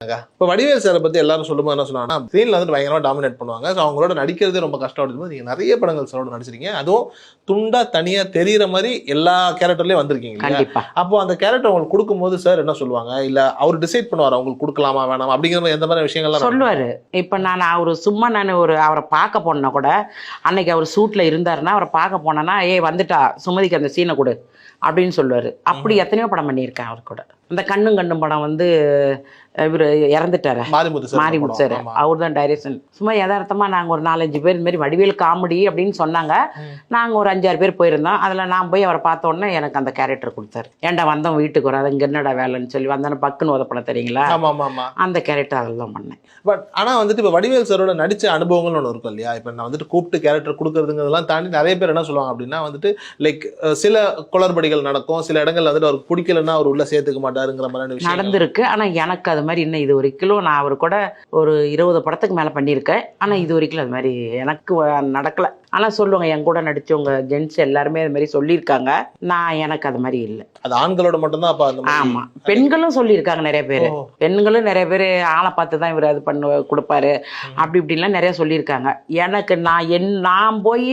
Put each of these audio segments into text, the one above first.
இப்போ வடிவேல் சாரை பத்தி எல்லாரும் சொல்லும்போது என்ன சொன்னாங்கன்னா, ஸ்க்ரீன்ல வந்து பயங்கரமா டாமினேட் பண்ணுவாங்க. ஸோ அவங்களோட நடிக்கிறதே ரொம்ப கஷ்டம் அப்படிங்கும்போது நீங்க நிறைய படங்கள் சாரோட நடிச்சிருக்கீங்க. அதுவும் துண்டா தனியா தெரியிற மாதிரி எல்லா கேரக்டர்லயும் வந்திருக்கீங்க இல்லையா? கண்டிப்பா. அப்போ அந்த கேரக்டர் உங்களுக்கு கொடுக்கும்போது சார் என்ன சொல்லுவாங்க? இல்ல அவர் டிசைட் பண்ணுவார் அவங்களுக்கு கொடுக்கலாமா வேணாமா அப்படிங்கிற மாதிரி எந்த மாதிரி விஷயங்கள்லாம் சொல்லுவாரு. இப்ப நான் அவரை பார்க்க போனா கூட, அன்னைக்கு அவர் சூட்ல இருந்தாருன்னா அவரை பார்க்க போனேன்னா, ஏய் வந்துட்டா சுமதிக்கு அந்த சீனை கொடு அப்படின்னு சொல்லுவாரு. அப்படி எத்தனையோ படம் பண்ணியிருக்கேன் அவர் கூட. இந்த கண்ணும் படம் வந்து இவர் இறந்துட்டாரு, மாரிமுத்து சார். அவர் தான் டைரக்ஷன். சும்மா யதார்த்தமா நாங்கள் ஒரு 4-5 பேர் இந்த மாதிரி வடிவேல் காமெடி அப்படின்னு சொன்னாங்க. நாங்கள் ஒரு 5-6 பேர் போயிருந்தோம். அதில் நான் போய் அவரை பார்த்த உடனே எனக்கு அந்த கேரக்டர் கொடுத்தாரு. ஏன்டா வந்தோம் வீட்டுக்கு வராது, இங்கே என்னடா வேலைன்னு சொல்லி வந்தானே பக்குன்னு உதப்பட தெரியுங்களா, அந்த கேரக்டர் அதெல்லாம் பண்ணேன். பட் ஆனால் வந்துட்டு இப்போ வடிவேல் சாரோட நடிச்ச அனுபவங்கள்னு ஒன்று இருக்கும் இல்லையா? இப்போ நான் வந்துட்டு கூப்பிட்டு கேரக்டர் கொடுக்குறதுங்கிறதெல்லாம் தாண்டி நிறைய பேர் என்ன சொல்லுவாங்க அப்படின்னா வந்துட்டு லைக் சில குளறுபடிகள் நடக்கும், சில இடங்கள்ல வந்துட்டு அவருக்கு பிடிக்கலன்னா அவர் உள்ள சேர்த்துக்க மாட்டாருங்கிற மாதிரி விஷயம் நடந்திருக்கு. ஆனால் எனக்கு அது மாதிரி இன்னும் இது வரைக்கும் நான் அவர் கூட ஒரு 20 படத்துக்கு மேலே பண்ணியிருக்கேன். ஆனால் இது வரைக்கும் அது மாதிரி எனக்கு நடக்கலை. ஆனால் சொல்லுவாங்க, என் கூட நடிச்சவங்க ஜென்ஸ் எல்லாருமே அது மாதிரி சொல்லியிருக்காங்க. எனக்கு அது மாதிரி இல்லை. அது ஆண்களோட மட்டும்தான். அப்போ ஆமாம், பெண்களும் சொல்லியிருக்காங்க நிறைய பேர். பெண்களும் நிறைய பேர் ஆளை பார்த்து தான் இவர் அது கொடுப்பாரு அப்படி இப்படின்லாம் நிறைய சொல்லியிருக்காங்க. எனக்கு நான் போய்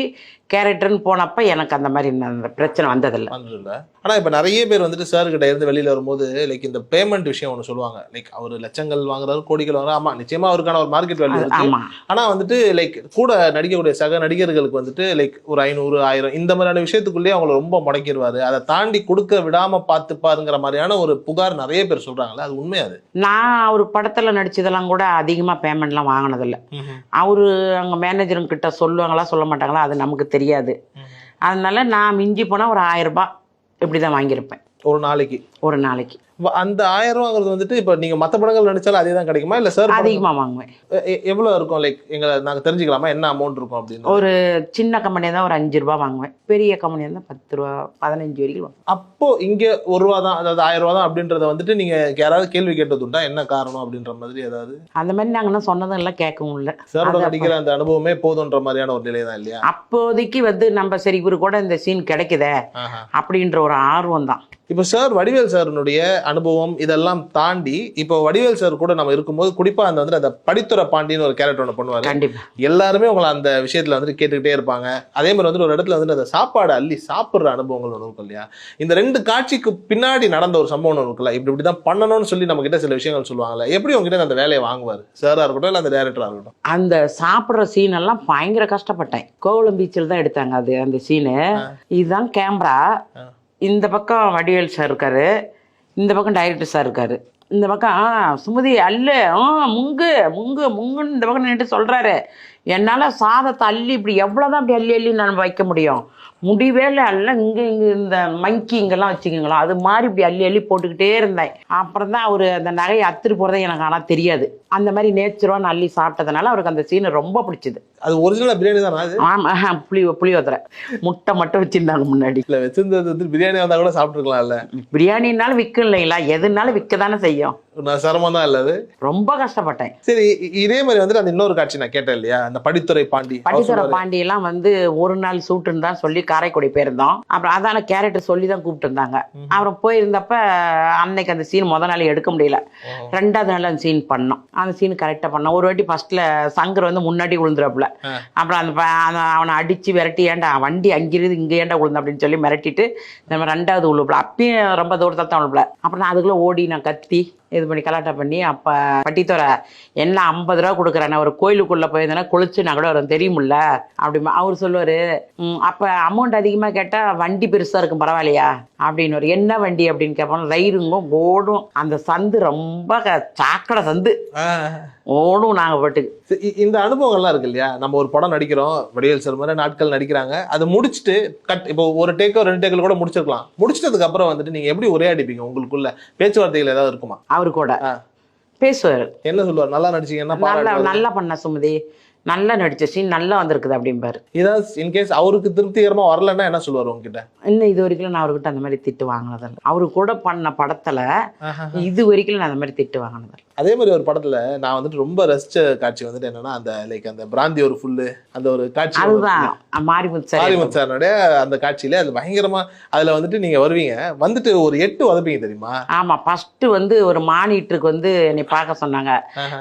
கேரக்டர்னு போனப்ப எனக்கு அந்த மாதிரி அந்த பிரச்சனை வந்ததில்லை. ஆனால் இப்போ நிறைய பேர் வந்துட்டு சார் கிட்ட இருந்து வெளியில் வரும்போது லைக் இந்த பேமெண்ட் விஷயம் ஒன்று சொல்லுவாங்க. லைக் அவர் லட்சங்கள் வாங்குறாரு, கோடிகள் வாங்குறாரு. ஆமாம், நிச்சயமா அவருக்கான ஒரு மார்க்கெட் வேல்யூ இருக்கு. ஆனால் வந்துட்டு லைக் கூட நடிக்கக்கூடிய சக நடிகர்களுக்கு வந்துட்டு லைக் ஒரு 500, 1000 இந்த மாதிரியான விஷயத்துக்குள்ளேயே அவங்களை ரொம்ப முடக்கிடுவாரு. அதை தாண்டி கொடுக்க விடாம பார்த்துப்பாருங்கிற மாதிரியான ஒரு புகார் நிறைய பேர் சொல்றாங்களே, அது உண்மையாது? நான் அவர் படத்தில் நடிச்சதெல்லாம் கூட அதிகமாக பேமெண்ட்லாம் வாங்கினதில்லை. அவரு அங்கே மேனேஜருங்க கிட்ட சொல்லுவாங்களா சொல்ல மாட்டாங்களா அது நமக்கு தெரியாது. அதனால நான் மிஞ்சி போனால் ஒரு 1000 ரூபாய் இப்படி தான் வாங்கியிருப்பேன் ஒரு நாளைக்கு. அந்த 1000 ரூபாங்கிறது வந்துட்டு இப்போ நீங்க மற்ற படங்கள் நடிச்சாலும் அதே தான் கிடைக்குமா, இல்லை சார் அதிகமாக வாங்குவேன்? எவ்வளோ இருக்கும்? லைக் நாங்கள் தெரிஞ்சுக்கலாமா என்ன அமௌண்ட் இருக்கும் அப்படின்னு? ஒரு சின்ன கம்பெனியாக தான் ஒரு 5 ரூபா வாங்குவேன். பெரிய கம்பெனியாக தான் 10 ரூபா 15 வரைக்கும். அப்போ இங்கே 1 ரூபா தான், அதாவது 1000 ரூபா தான் அப்படின்றத வந்துட்டு நீங்க யாராவது கேள்வி கேட்டதுண்டா என்ன காரணம் அப்படின்ற மாதிரி ஏதாவது? அந்த மாதிரி நாங்கள் என்ன சொன்னதும் இல்லை, கேட்கவும் இல்லை. சாரோட நடிக்கிற அந்த அனுபவமே போதுன்ற மாதிரியான ஒரு நிலை தான் இல்லையா? அப்போதைக்கு வந்து நம்ம சரி இவரு கூட இந்த சீன் கிடைக்குதே அப்படின்ற ஒரு ஆர்வம் தான். இப்போ சார் வடிவேல் சாருனுடைய அனுபவம் இதெல்லாம் தாண்டி இப்போ வடிவேல் சார் கூட நம்ம இருக்கும்போது குறிப்பா அந்த வந்து அந்த படித்துறை பாண்டின்னு ஒரு கேரக்டர் ஒன்று பண்ணுவாரு. கண்டிப்பா எல்லாருமே உங்களை அந்த விஷயத்துல வந்துட்டு கேட்டுக்கிட்டே இருப்பாங்க. அதே மாதிரி வந்துட்டு ஒரு இடத்துல வந்துட்டு அந்த சாப்பாடு அள்ளி சாப்பிட்ற அனுபவங்கள் ஒன்று இருக்கும் இல்லையா? இந்த 2 காட்சிக்கு பின்னாடி நடந்த ஒரு சம்பவம் ஒன்று இருக்குல்ல, இப்படிதான் பண்ணணும்னு சொல்லி நம்ம கிட்ட சில விஷயங்கள் சொல்லுவாங்கல்ல, எப்படி உங்ககிட்ட அந்த வேலையை வாங்குவார் சாரா இருக்கட்டும் இல்லை அந்த டைரக்டரா இருக்கட்டும்? அந்த சாப்பிட்ற சீன் எல்லாம் பயங்கர கஷ்டப்பட்டேன். கோவளம் பீச்சில் தான் எடுத்தாங்க அது அந்த சீனு. இதுதான் கேமரா. இந்த பக்கம் வடிவேல் சார் இருக்காரு, இந்த பக்கம் டைரக்டர் சார் இருக்காரு. இந்த பக்கம் சுமதி அல்ல முங்குன்னு இந்த பக்கம் நின்று சொல்றாரு. என்னால் சாதத்தை அள்ளி இப்படி எவ்வளோதான் அப்படி அள்ளி நான் வைக்க முடியும், முடிவேல அல்ல. இங்கே இந்த மங்கி இங்கெல்லாம் வச்சுக்கிங்களா அது மாதிரி இப்படி அள்ளி போட்டுக்கிட்டே இருந்தேன். அப்புறம் தான் அவர் அந்த நகையை அத்துட்டு போகிறதே எனக்கு ஆனால் தெரியாது. அந்த மாதிரி நேச்சுரலாக அள்ளி சாப்பிட்டதுனால அவருக்கு அந்த சீனை ரொம்ப பிடிச்சிது. அது ஒரிஜினல் பிரியாணி தான் அது? ஆமாம், புளியோதரை முட்டை மட்டும் வச்சிருந்தாங்க முன்னாடி. இல்லை வச்சிருந்தது வந்து பிரியாணி வந்தால் கூட சாப்பிட்ருக்கலாம்ல. பிரியாணினாலும் விற்கும் இல்லைங்களா, எதுனாலும் விற்க தானே செய்யும். சிரமம் தான் இல்லை, அது ரொம்ப கஷ்டப்பட்டேன். சரி, இதே மாதிரி வந்துட்டு அந்த இன்னொரு காட்சி நான் கேட்டேன் இல்லையா, அந்த படித்துறை பாண்டி எல்லாம் வந்து ஒரு நாள் ஷூட்டுன்னு தான் சொல்லி காரைக்குடி போயிருந்தோம். அப்புறம் அதான கேரக்டர் சொல்லி தான் கூப்பிட்டு இருந்தாங்க. அப்புறம் போயிருந்தப்ப அன்னைக்கு அந்த சீன் முதல் நாள் எடுக்க முடியல, 2வது நாள் அந்த சீன் பண்ணோம். அந்த சீன் கரெக்டாக பண்ணோம். ஒரு வாட்டி ஃபர்ஸ்ட்ல சங்கர் வந்து முன்னாடி விழுந்துறாப்புல. அப்புறம் அந்த அவனை அடிச்சு விரட்டி ஏன்டா வண்டி அங்கிருந்து இங்கே ஏன்டா விழுந்த அப்படின்னு சொல்லி மிரட்டிட்டு நம்ம 2வது விழுப்புல. அப்பயும் ரொம்ப தூரத்தை தான் விழுப்புல. அப்புறம் நான் அதுக்குள்ள ஓடி நான் கத்தி இது பண்ணி கலாட்டா பண்ணி, அப்போ பட்டித்தோரை என்ன 50 ரூபா கொடுக்குறேன், ஒரு கோயிலுக்குள்ளே போயிருந்தேன்னா குளிச்சு நான் கூட வரும் தெரியுமில்ல அப்படி அவர் சொல்லுவார். அப்போ அமௌண்ட் அதிகமாக கேட்டால் வண்டி பெருசாக இருக்கும் பரவாயில்லையா அப்படின்னு. ஒரு என்ன வண்டி அப்படின்னு கேட்போம். ரயிலுங்கும் ஓடும் அந்த சந்து, ரொம்ப சாக்கடை சந்து ஓடும் நாங்கள் பாட்டுக்கு. இந்த அனுபவங்கள்லாம் இருக்கு இல்லையா? நம்ம ஒரு படம் நடிக்கிறோம், வடிவேல் சார் மாதிரி நாட்கள் நடிக்கிறாங்க, அதை முடிச்சுட்டு இப்போ ஒரு டேக்கோ 2 டேக்கில் கூட முடிச்சிருக்கலாம். முடிச்சதுக்கு அப்புறம் வந்துட்டு நீங்க எப்படி ஒரே அடிப்பீங்க? உங்களுக்குள்ள பேச்சுவார்த்தைகள் ஏதாவது இருக்குமா? அவரு கூட பேசுவார். என்ன சொல்லுவார்? நல்லா நடிச்சீங்கன்னா நல்லா பண்ண சுமதி, நல்லா நடிச்ச சீன் நல்லா வந்திருக்குது அப்படிம்பாரு. ஏதாவது இன்கேஸ் அவருக்கு திருப்திகரமா வரலன்னா என்ன சொல்லுவார் உங்ககிட்ட? இன்னும் இது வரைக்கும் நான் அவர்கிட்ட அந்த மாதிரி திட்டு வாங்கினதில்லை. அவரு கூட பண்ண படத்துல இது வரைக்கும் நான் அந்த மாதிரி திட்டு வாங்கினதில்லை. அதே மாதிரி ஒரு படத்துல நான் வந்துட்டு ரொம்ப ரசிச்ச காட்சி வந்துட்டு என்னன்னா அந்த லைக் அந்த பிராந்தி ஒரு ஃபுல்லு அந்த ஒரு காட்சி அதுதான் மாரிமுத்து மாரிமுத்து சாரனுடைய அந்த காட்சியில அது பயங்கரமா அதுல வந்துட்டு நீங்க வருவீங்க வந்துட்டு ஒரு 8 உதப்பீங்க தெரியுமா? ஆமா ஃபர்ஸ்ட் வந்து ஒரு மானிட்டருக்கு வந்து என்னை பார்க்க சொன்னாங்க.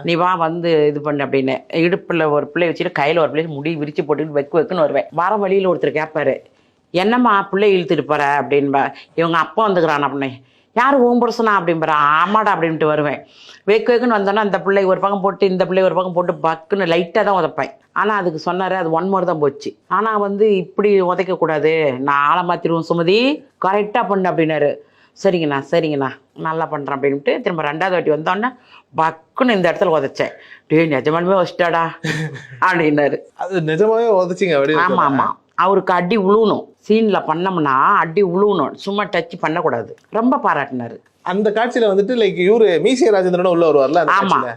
நீ வா வந்து இது பண்ணு அப்படின்னு. இடுப்புல ஒரு பிள்ளை வச்சுட்டு கையில ஒரு பிள்ளை முடி விரிச்சு போட்டுட்டு வைக்குன்னு வருவேன். வர வழியில ஒருத்தர் கேட்பாரு, என்னம்மா பிள்ளை இழுத்துட்டு போற அப்படின்பா. இவங்க அப்பா வந்துக்கிறான் அப்படின்னு. யார் ஓம் புருஷனா அப்படின்பா. ஆமாடா அப்படின்ட்டு வருவேன். வெக்குன்னு வந்தோன்னா அந்த பிள்ளை ஒரு பக்கம் போட்டு இந்த பிள்ளை ஒரு பக்கம் போட்டு பக்குன்னு லைட்டாக தான் உதைப்பேன். ஆனால் அதுக்கு சொன்னார் அது 1 மோர் தான் போச்சு. ஆனால் வந்து இப்படி உதைக்கக்கூடாது, நான் ஆளை மாற்றிடுவோம் சுமதி, கரெக்டாக பண்ணு அப்படின்னாரு. சரிங்கண்ணா நல்லா பண்ணுறேன் அப்படின்ட்டு திரும்ப 2வது வாட்டி வந்தோடனே பக்குன்னு இந்த இடத்துல உதைச்சேன். டேய் நிஜமாலுமே வச்சிட்டாடா அப்படின்னாரு. அது நிஜமாவே உதச்சிங்க? ஆமாம் அவருக்கு அடி உழுவணும். சீனில் பண்ணோம்னா அடி உழுவணும், சும்மா டச் பண்ணக்கூடாது. ரொம்ப பாராட்டினாரு. அந்த காட்சியில வந்துட்டு லைக் இவரு மீசிய ராஜேந்திரன் உள்ள வருவார்ல அந்த காட்சியில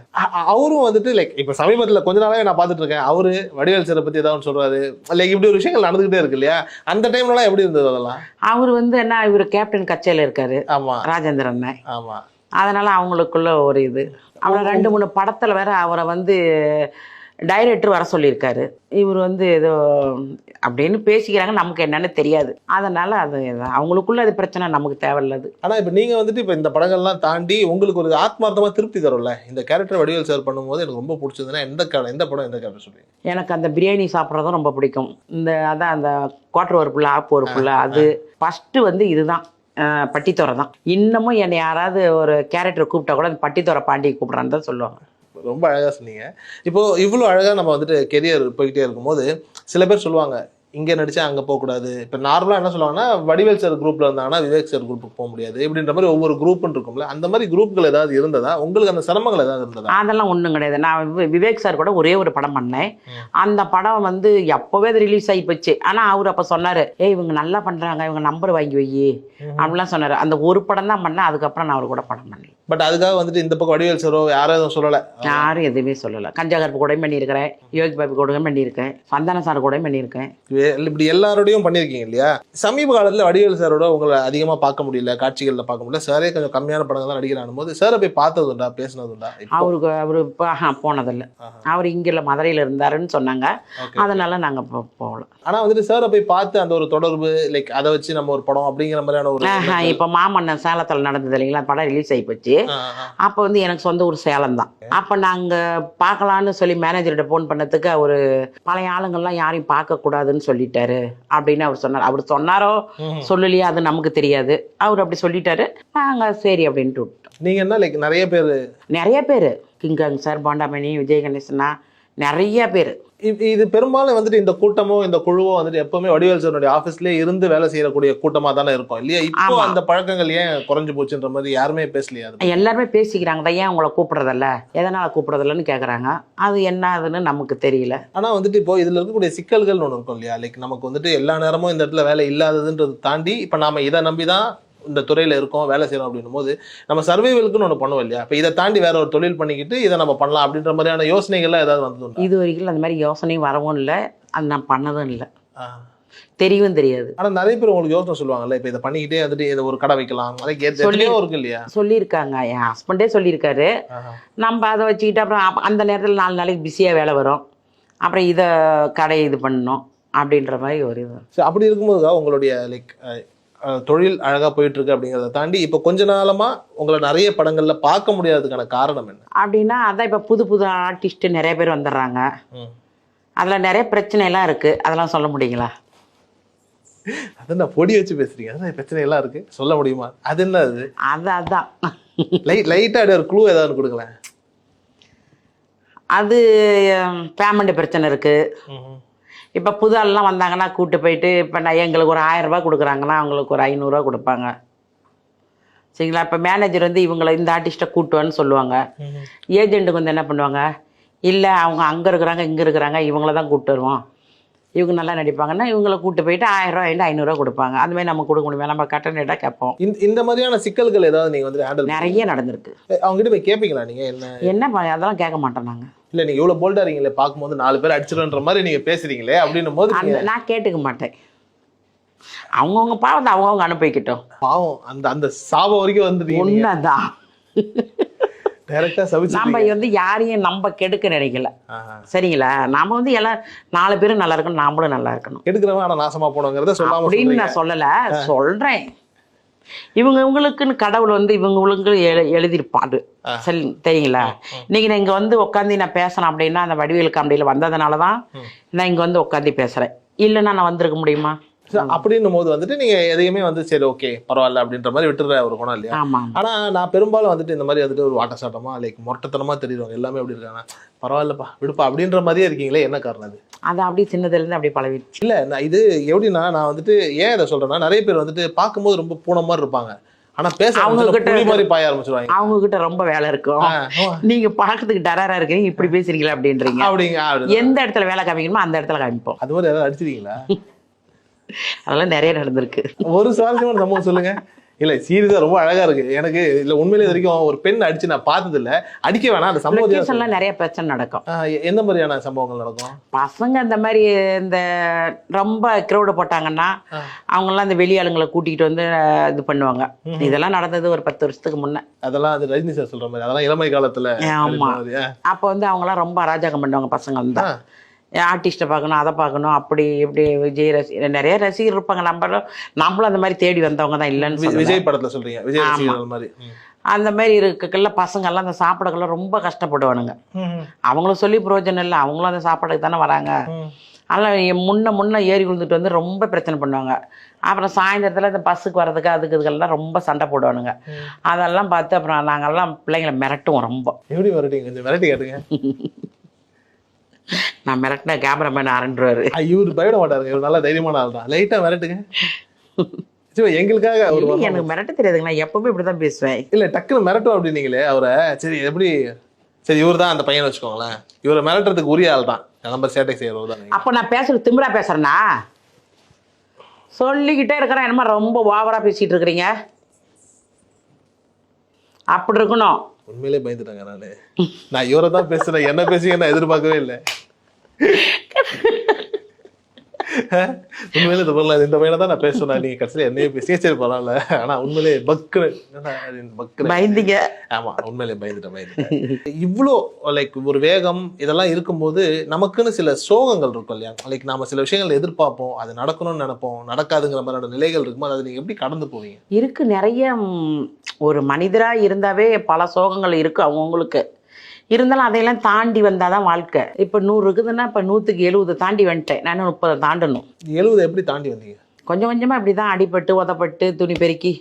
அவரும் வந்துட்டு லைக் இப்ப சமீபத்துல கொஞ்ச நாளாவே நான் பாத்துட்டு இருக்கேன். அவரு வடிவேல் சாரை பத்தி ஏதாவது சொல்றாரு லைக் இப்படி ஒரு விஷயங்கள் நடந்துகிட்டே இருக்கு இல்லையா? அந்த டைம்ல எப்படி இருந்தது அதெல்லாம்? அவர் வந்து என்ன இவர் கேப்டன் கச்சேரியில இருக்காரு. ஆமா ராஜேந்திரன். ஆமா அதனால அவங்களுக்குள்ள ஒரு இது. அவரை 2-3 படத்துல வேற அவரை வந்து டைரக்டர் வர சொல்லியிருக்காரு. இவர் வந்து ஏதோ அப்படின்னு பேசிக்கிறாங்க, நமக்கு என்னன்னு தெரியாது. அதனால அது அவங்களுக்குள்ள அது பிரச்சனை, நமக்கு தேவையில்லது. ஆனா இப்ப நீங்க வந்துட்டு இப்ப இந்த படங்கள்லாம் தாண்டி உங்களுக்கு ஒரு ஆத்மார்த்தமா திருப்தி தரும்ல இந்த கேரக்டர் வடிவேல் சார் பண்ணும்போது எனக்கு ரொம்ப பிடிச்சதுன்னா எந்த படம் எந்த கேரக்டர் சொல்றீங்க? எனக்கு அந்த பிரியாணி சாப்பிட்றதும் ரொம்ப பிடிக்கும். அதான் அந்த குவார்டர் ஒரு புள்ள ஆப்பு ஒரு புள்ள, அது ஃபர்ஸ்ட் வந்து இதுதான் பட்டித்தோரை தான். இன்னமும் என்னை யாராவது ஒரு கேரக்டர் கூப்பிட்டா கூட அந்த பட்டித்தோரை பாண்டி கூப்பிட்றான்னு தான் சொல்லுவாங்க. ரொம்ப அழகா சொன்னீங்க. இப்போ இவ்வளோ அழகா நம்ம வந்துட்டு கெரியர் போய்கிட்டே இருக்கும்போது சில பேர் சொல்லுவாங்க இங்கே நடிச்சா அங்கே போகக்கூடாது. இப்போ நார்மலாக என்ன சொல்லுவாங்கன்னா வடிவேல் சார் குரூப்ல இருந்தாங்கன்னா விவேக் சார் குரூப்புக்கு போக முடியாது இப்படின்ற மாதிரி ஒவ்வொரு குரூப்னு இருக்கும்ல, அந்த மாதிரி குரூப்கள் ஏதாவது இருந்ததா உங்களுக்கு? அந்த சிரமங்கள் ஏதாவது இருந்ததா? அதெல்லாம் ஒன்றும் கிடையாது. நான் விவேக் சார் கூட ஒரே ஒரு படம் பண்ணேன். அந்த படம் வந்து எப்போவே அது ரிலீஸ் ஆகி போச்சு. ஆனால் அவர் அப்போ சொன்னார், இவங்க நல்லா பண்ணுறாங்க, இவங்க நம்பர் வாங்கி வை அப்படிலாம் சொன்னார். அந்த ஒரு படம் தான் பண்ணேன். அதுக்கப்புறம் நான் அவர் கூட படம் பண்ணேன். பட் அதுக்காக வந்துட்டு இந்த பக்கம் வடிவேல் சாரோ யாரும் எதுவும் சொல்லலை? யாரும் எதுவுமே சொல்லலை. கஞ்சாகருப்பு கூடயும் பண்ணியிருக்கிறேன், யோகி பாபு கூடயும் பண்ணியிருக்கேன், சந்தான சார் கூடயும் பண்ணியிருக்கேன். இப்படி எல்லாரோடையும் பண்ணியிருக்கீங்க இல்லையா? சமீப காலத்தில் வடிவேல் சாரோட உங்களை அதிகமாக பார்க்க முடியல, காட்சிகளில் பார்க்க முடியல. சாரே கொஞ்சம் கம்மியான படங்கள் தான் நடிக்கிறான் போது சாரை போய் பார்த்ததுண்டா, பேசினதுண்டா? அவரு இப்போ போனதில்லை. அவர் இங்கே இல்லை, மதுரையில் இருந்தாருன்னு சொன்னாங்க. அதனால நாங்கள் போகல. ஆனால் வந்துட்டு சாரை போய் பார்த்து அந்த ஒரு தொடர்பு லைக் அதை வச்சு நம்ம ஒரு படம் அப்படிங்கிற மாதிரியான ஒரு இப்போ மாமன்னன் சேலத்தில் நடந்தது இல்லைங்களா, படம் ரிலீஸ் ஆகி போச்சு. அப்போ வந்து எனக்கு சொந்த ஊர் சேலம் தான். அப்போ நாங்கள் பார்க்கலான்னு சொல்லி மேனேஜர்கிட்ட ஃபோன் பண்ணதுக்கு அவர் பழைய ஆளுங்கள்லாம் யாரையும் பார்க்கக்கூடாதுன்னு சொல்லிட்டாரு அப்படின்னு அவர் சொன்னார். அவர் சொன்னாரோ சொல்லலையா அது நமக்கு தெரியாது. அவர் அப்படி சொல்லிட்டாரு. நாங்கள் சரி அப்படின்ட்டு விட்டோம். நீங்கள் என்ன லைக் நிறைய பேர் கிங்காங் சார், பாண்டாமணி, விஜய் கணேசனா, நிறைய பேர். இது பெரும்பாலும் வந்துட்டு இந்த கூட்டமோ இந்த குழுவோ வந்துட்டு எப்பவுமே வடிவேல் சாருடைய ஆஃபீஸ்லேயே இருந்து வேலை செய்யக்கூடிய கூட்டமாக தானே இருக்கும் இல்லையா? இப்போ அந்த பழக்கங்கள் ஏன் குறைஞ்சு போச்சுன்ற மாதிரி யாருமே பேசலையா? எல்லாருமே பேசிக்கிறாங்க, ஏன் உங்களை கூப்பிடுறதில்ல, எதனால் கூப்பிடுறதில்லன்னு கேட்குறாங்க. அது என்ன அதுன்னு நமக்கு தெரியல. ஆனால் வந்துட்டு இப்போ இதில் இருக்கக்கூடிய சிக்கல்கள்னு ஒன்று இருக்கும் இல்லையா? லைக் நமக்கு வந்துட்டு எல்லா நேரமும் இந்த இடத்துல வேலை இல்லாததுன்றது தாண்டி இப்போ நாம இதை நம்பி தான் இந்த துறையில் இருக்கோம், வேலை செய்யறோம் அப்படின்னும் போது நம்ம சர்வைவலுக்குன்னு ஒன்று பண்ணுவோம் இல்லையா? இப்போ இதை தாண்டி வேற ஒரு தொழில் பண்ணிக்கிட்டு இதை நம்ம பண்ணலாம் அப்படின்ற மாதிரியான யோசனைகள்லாம் ஏதாவது வந்தது? இது வரைக்கும் அந்த மாதிரி யோசனையும் வரவும் இல்லை, அது நான் பண்ணதும் இல்லை, தெரியவும் தெரியாது. ஆனால் நிறைய பேர் உங்களுக்கு யோசனை சொல்லுவாங்கல்ல, இப்போ இதை பண்ணிக்கிட்டே வந்துட்டு இதை ஒரு கடை வைக்கலாம், சொல்லியும் இருக்கு இல்லையா? சொல்லியிருக்காங்க, என் ஹஸ்பண்டே சொல்லியிருக்காரு. நம்ம அதை வச்சுக்கிட்டு அப்புறம் அந்த நேரத்தில் 4 நாளைக்கு பிஸியாக வேலை வரும், அப்புறம் இதை கடை இது பண்ணணும் அப்படின்ற மாதிரி ஒரு இது. ஸோ அப்படி இருக்கும்போது உங்களுடைய லைக் தொழில் அழகாக போயிட்டு இருக்கு அப்படிங்கிறத தாண்டி இப்போ கொஞ்ச நாளமா உங்களை நிறைய படங்கள்ல பார்க்க முடியாததுக்கான காரணம் என்ன அப்படின்னா, அதான் இப்போ புது ஆர்டிஸ்ட் நிறைய பேர் வந்துடுறாங்க. அதில் நிறைய பிரச்சனை எல்லாம் இருக்கு, அதெல்லாம் சொல்ல முடியுங்களா? அதான் நான் பொடி வச்சு பேசுறீங்க, அதான் பிரச்சனை எல்லாம் இருக்கு, சொல்ல முடியுமா? அது என்ன அதான் லைட்டா ஒரு க்ளூ ஏதாவது கொடுங்களேன். அது பேமெண்ட் பிரச்சனை இருக்கு. இப்போ புது ஆள்லாம் வந்தாங்கன்னா கூப்பிட்டு போயிட்டு, இப்போ நான் எங்களுக்கு ஒரு 1000 ரூபாய் கொடுக்குறாங்கன்னா அவங்களுக்கு ஒரு 500 ரூபா கொடுப்பாங்க சரிங்களா? இப்போ மேனேஜர் வந்து இவங்களை இந்த ஆர்டிஸ்ட்டை கூட்டுவான்னு சொல்லுவாங்க. ஏஜென்ட்டுக்கு வந்து என்ன பண்ணுவாங்க, இல்லை அவங்க அங்கே இருக்கிறாங்க இங்கே இருக்கிறாங்க, இவங்கள தான் கூப்பிட்டு வருவோம், இவங்க நல்லா நடிப்பாங்கன்னா இவங்களை கூப்பிட்டு போயிட்டு 1000 ரூபா 500 ரூபா கொடுப்பாங்க. அந்த மாதிரி நம்ம கொடுக்க முடியுமா? நம்ம கட்டணம் கேட்போம். இந்த மாதிரியான சிக்கல்கள் ஏதாவது நீங்கள் வந்து ஹேண்டில் நிறைய நடந்திருக்கு. அவங்ககிட்ட போய் கேட்பீங்களா நீங்கள்? என்ன அதெல்லாம் கேட்க மாட்டோம் நாங்கள். இல்லை நீங்கள் இவ்வளோ போல்டாக இருக்கீங்களே, பார்க்கும்போது 4 பேர் அடிச்சிடுன்ற மாதிரி நீங்கள் பேசுகிறீங்களே அப்படின்னும் போது நான் கேட்டுக்க மாட்டேன். அவங்கவுங்க பாவத்தை அவங்கவுங்க அனுப்பிக்கிட்டோம். பாவம் அந்த சாபம் வரைக்கும் வந்துட்டு ஒன்றுதான். டைரக்டா சபிச்சு நம்ம வந்து யாரையும் நம்ம கெடுக்க நினைக்கல. சரிங்களா? நாம வந்து எல்லாம் 4 பேரும் நல்லா இருக்கணும், நாமளும் நல்லா இருக்கணும். எடுக்கிறவன் ஆனா நாசமா போனோங்கிறத சொல்லாம அப்படின்னு நான் சொல்லல, சொல்றேன். இவங்களுக்குன்னு கடவுள் வந்து இவங்களுக்கு எழுதியிருப்பாரு. சரி, தெரியுங்களா? இன்னைக்கு நான் இங்க வந்து உட்காந்து நான் பேசுறேன் அப்படின்னா அந்த வடிவேலு காமெடியில வந்ததுனாலதான் நான் இங்க வந்து உட்காந்து பேசுறேன். இல்லைன்னா நான் வந்திருக்க முடியுமா? அப்படின்னும் போது வந்துட்டு நீங்க எதையுமே வந்து சரி ஓகே பரவாயில்ல அப்படின்ற மாதிரி விட்டுற ஒரு குணம் இல்லையா? ஆனா நான் பெரும்பாலும் வந்துட்டு இந்த மாதிரி வந்துட்டு ஒரு வாட்ட சாட்டமா லைக் மொட்டத்தனமா தெரியுவாங்க எல்லாமே எப்படி இருக்காங்க, பரவாயில்லப்பா விடுப்பா அப்படின்ற மாதிரியே இருக்கீங்களே, என்ன காரணம் அது? அது அப்படி சின்னதுல இருந்து அப்படி பழகிடுச்சு. இல்ல நான் இது எப்படின்னா நான் வந்துட்டு ஏன் இதை சொல்றேன்னா நிறைய பேர் வந்துட்டு பார்க்கும்போது ரொம்ப பூனை மாதிரி இருப்பாங்க, ஆனா பேச அவங்க மாதிரி பாய ஆரம்பிச்சிருவாங்க. அவங்க கிட்ட ரொம்ப வேலை இருக்கும், நீங்க பார்க்கறதுக்கு டரரா இருக்கீங்க, இப்படி பேசுறீங்களா அப்படின்றீங்க. அப்படிங்க எந்த இடத்துல வேலை காமிக்கணுமோ அந்த இடத்துல காமிப்போம். அது மாதிரி ஏதாவது அடிச்சிருக்கீங்களா? அதெல்லாம் நிறைய நடந்திருக்கு. ஒரு சுவாரஸ்யமான சம்பவம் சொல்லுங்க. இல்ல சீரியஸா ரொம்ப அழகா இருக்கு எனக்கு. இல்ல உண்மையிலே இது வரைக்கும் ஒரு பெண் அடிச்சு நான் பார்த்தது இல்ல, அடிக்க வேணாம் அந்த சம்பவம் நிறைய பிரச்சனை நடக்கும். எந்த மாதிரியான சம்பவங்கள் நடக்கும்? பசங்க இந்த மாதிரி இந்த ரொம்ப கிரௌட போட்டாங்கன்னா அவங்க எல்லாம் இந்த வெளியாளுங்களை கூட்டிகிட்டு வந்து இது பண்ணுவாங்க. இதெல்லாம் நடந்தது ஒரு 10 வருஷத்துக்கு முன்ன. அதெல்லாம் அது ரஜினி சார் சொல்ற மாதிரி, அதெல்லாம் இளமை காலத்துல. ஆமா, அப்ப வந்து அவங்க எல்லாம் ரொம்ப அராஜகம் பண்ணுவாங்க பசங்க வந்து. ஆர்டிஸ்ட்டை பார்க்கணும், அதை பார்க்கணும், அப்படி இப்படி விஜய் ரசிகர் நிறைய ரசிகர் இருப்பாங்க. நம்மளும் அந்த மாதிரி தேடி வந்தவங்க தான் இல்லைன்னு. விஜய் படத்துல சொல்றீங்க, விஜய் ரசிகர்கள் மாதிரி. அந்த மாதிரி இருக்கல பசங்கள்லாம் அந்த சாப்பாடுக்கெல்லாம் ரொம்ப கஷ்டப்படுவானுங்க. அவங்களும் சொல்லி பிரயோஜனம் இல்லை, அவங்களும் அந்த சாப்பாடுக்கு தானே வராங்க. அதனால் முன்ன ஏறி விழுந்துட்டு வந்து ரொம்ப பிரச்சனை பண்ணுவாங்க. அப்புறம் சாயந்தரத்தில் இந்த பஸ்ஸுக்கு வர்றதுக்கு அதுக்கு இதுக்கெல்லாம் ரொம்ப சண்டை போடுவானுங்க. அதெல்லாம் பார்த்து அப்புறம் நாங்கள்லாம் பிள்ளைங்களை மிரட்டுவோம் ரொம்ப. எப்படி மிரட்டிங்க? கொஞ்சம் மிரட்டி கேட்டுங்க. நான் மிரட்டின கேமராமேன் அரண்டுவாரு. இவரு பயப்பட மாட்டாருங்க, இவர் நல்லா தைரியமான ஆள் தான். லைட்டா மிரட்டுங்க எங்களுக்காக. எனக்கு மிரட்ட தெரியாதுங்க, நான் எப்பவுமே இப்படிதான் பேசுவேன். இல்ல டக்குன்னு மிரட்டும் அப்படின்னீங்களே அவரை, சரி எப்படி சரி இவர் தான் அந்த பையன் வச்சுக்கோங்களேன், இவரை மிரட்டுறதுக்கு உரிய ஆள் தான், நம்ம சேட்டை செய்யறவர் தான். அப்போ நான் பேசுறது திமிரா பேசுறேன்னா? சொல்லிக்கிட்டே இருக்கிறேன், என்னமா ரொம்ப ஓவரா பேசிட்டு இருக்கிறீங்க, அப்படி இருக்கணும். உண்மையிலே பயந்துட்டாங்க. நான் இவரை தான் பேசுறேன், என்ன பேசுங்க நான் எதிர்பார்க்கவே இல்லை. உண்மையிலே இந்த பையனை தான் நான் பேசுவேன், நீங்க கடைசியில என்னையே பேசிய சரி பரவாயில்ல. ஆனா உண்மையிலே பயந்தீங்க. ஆமா உண்மையிலே பயந்துட்டேன். இவ்வளோ லைக் ஒரு வேகம் இதெல்லாம் இருக்கும்போது நமக்குன்னு சில சோகங்கள் இருக்கும் இல்லையா? லைக் நாம சில விஷயங்கள் எதிர்பார்ப்போம், அது நடக்கணும்னு நினைப்போம், நடக்காதுங்கிற மாதிரியான நிலைகள் இருக்கும்போது அதை நீங்க எப்படி கடந்து போவீங்க? இருக்கு நிறைய. ஒரு மனிதரா இருந்தாவே பல சோகங்கள் இருக்கு அவங்களுக்கு. இருந்தாலும் அதையெல்லாம் தாண்டி வந்தாதான் வாழ்க்கை. இப்போ 100 இருக்குதுன்னா இப்போ 100க்கு 70 தாண்டி வந்துட்டேன். நான் 30 தாண்டணும். 70 எப்படி தாண்டி வந்தீங்க? கொஞ்சம் கொஞ்சமா அப்படிதான் அடிபட்டு உதப்பட்டு துணி பெருக்கி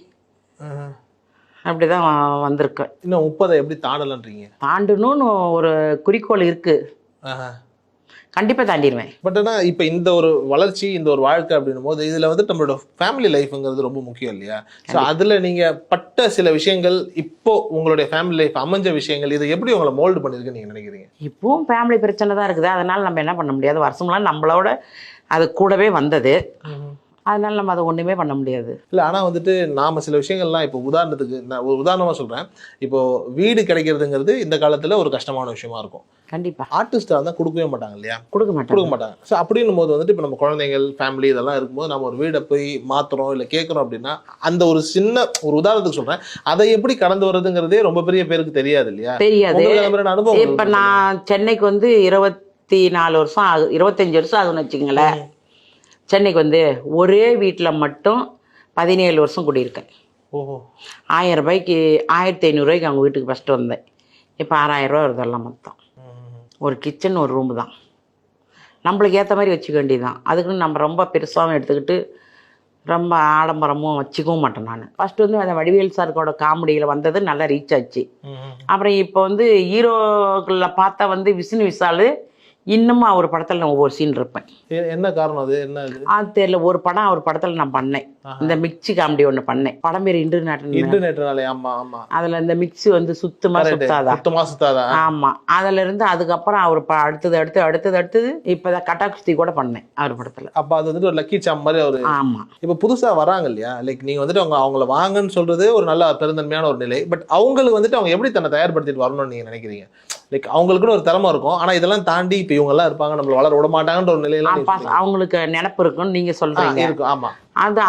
அப்படிதான் வந்திருக்கேன். இன்னும் 30 எப்படி தாண்டலன்றீங்க? தாண்டணும்னு ஒரு குறிக்கோள் இருக்கு, கண்டிப்பா தாண்டிடுவேன். பட் ஆனால் இப்போ இந்த ஒரு வளர்ச்சி, இந்த ஒரு வாழ்க்கை அப்படின்னும் போது இதுல வந்து நம்மளோட ஃபேமிலி லைஃப்ங்கிறது ரொம்ப முக்கியம் இல்லையா? ஸோ அதுல நீங்க பட்ட சில விஷயங்கள், இப்போ உங்களுடைய ஃபேமிலி லைஃப் அமைஞ்ச விஷயங்கள், இது எப்படி உங்களை மோல்டு பண்ணிருக்குன்னு நீங்க நினைக்கிறீங்க? இப்பவும் ஃபேமிலி பிரச்சனை தான் இருக்குது, அதனால நம்ம என்ன பண்ண முடியாது. வருஷம்லாம் நம்மளோட அது கூடவே வந்தது, அதனால நம்ம அதை ஒன்றுமே பண்ண முடியாது. இல்லை ஆனால் வந்துட்டு நாம் சில விஷயங்கள்லாம் இப்போ உதாரணத்துக்கு நான் ஒரு உதாரணமாக சொல்கிறேன். இப்போ வீடு கிடைக்கிறதுங்கிறது இந்த காலத்தில் ஒரு கஷ்டமான விஷயமா இருக்கும். கண்டிப்பாக ஆர்டிஸ்டாக தான் கொடுக்கவே மாட்டாங்க இல்லையா? கொடுக்க மாட்டாங்க. ஸோ அப்படின்னும் போது வந்துட்டு இப்போ நம்ம குழந்தைகள் ஃபேமிலி இதெல்லாம் இருக்கும்போது நம்ம ஒரு வீடை போய் மாற்றுறோம் இல்லை கேட்குறோம் அப்படின்னா அந்த ஒரு சின்ன ஒரு உதாரணத்துக்கு சொல்கிறேன், அதை எப்படி கடந்து வர்றதுங்கிறதே ரொம்ப பெரிய பேருக்கு தெரியாது இல்லையா? தெரியாது. அனுபவம். இப்போ நான் சென்னைக்கு வந்து 24 வருஷம் ஆகுது, 25 வருஷம் ஆகுதுன்னு வச்சுக்கங்களேன். சென்னைக்கு வந்து ஒரே வீட்டில் மட்டும் 17 வருஷம் குடியிருக்கேன். 1000 ரூபாய்க்கு 1500 ரூபாய்க்கு அவங்க வீட்டுக்கு ஃபஸ்ட்டு வந்தேன். இப்போ 6000 ரூபா வருதெல்லாம் மொத்தம். ஒரு கிச்சன் ஒரு ரூமு தான், நம்மளுக்கு ஏற்ற மாதிரி வச்சுக்க வேண்டியதுதான். அதுக்குன்னு நம்ம ரொம்ப பெருசாகவும் எடுத்துக்கிட்டு ரொம்ப ஆடம்பரமும் வச்சுக்கவும் மாட்டேன். நான் ஃபஸ்ட்டு வந்து அந்த வடிவேல் சாருக்கோட காமெடியில் வந்தது நல்லா ரீச் ஆச்சு. அப்புறம் இப்போ வந்து ஹீரோக்களில் பார்த்தா வந்து விஷ்ணு விஷால் இன்னமும் அவர் படத்தில் நான் ஒவ்வொரு சீன் இருப்பேன். என்ன காரணம் அது? என்ன அது தெரியல. ஒரு படம் அவர் படத்தில் நான் பண்ணேன், இந்த மிக்சி காமெடி ஒன்று பண்ணேன். படம் பேர் இன்டர்நெட். ஆமா ஆமா. அதுல இந்த மிக்சி வந்து சுத்தமா சுத்தாதா. ஆமா. அதுல இருந்து அதுக்கப்புறம் அவர் அடுத்தது இப்பதான் கட்டாகுஸ்தி கூட பண்ணேன் அவர் படத்துல. அப்ப அது வந்துட்டு ஒரு லக்கி சாம் மாதிரி அவரு. ஆமா. இப்ப புதுசா வராங்க இல்லையா? லைக் நீங்க வந்துட்டு அவங்கள வாங்கன்னு சொல்றது ஒரு நல்ல பெருந்தன்மையான ஒரு நிலை. பட் அவங்களுக்கு வந்துட்டு அவங்க எப்படி தன்னை தயார்படுத்திட்டு வரணும்னு நீங்க நினைக்கிறீங்க? லைக் அவங்களுக்குன்னு ஒரு திறமை இருக்கும், ஆனா இதெல்லாம் தாண்டி இப்ப இவங்க எல்லாம் இருப்பாங்க, நம்மள வளர விட மாட்டாங்கன்ற ஒரு நிலையில அவங்களுக்கு நினைப்பு இருக்குன்னு நீங்க சொல்றீங்க. இருக்கும். ஆமா,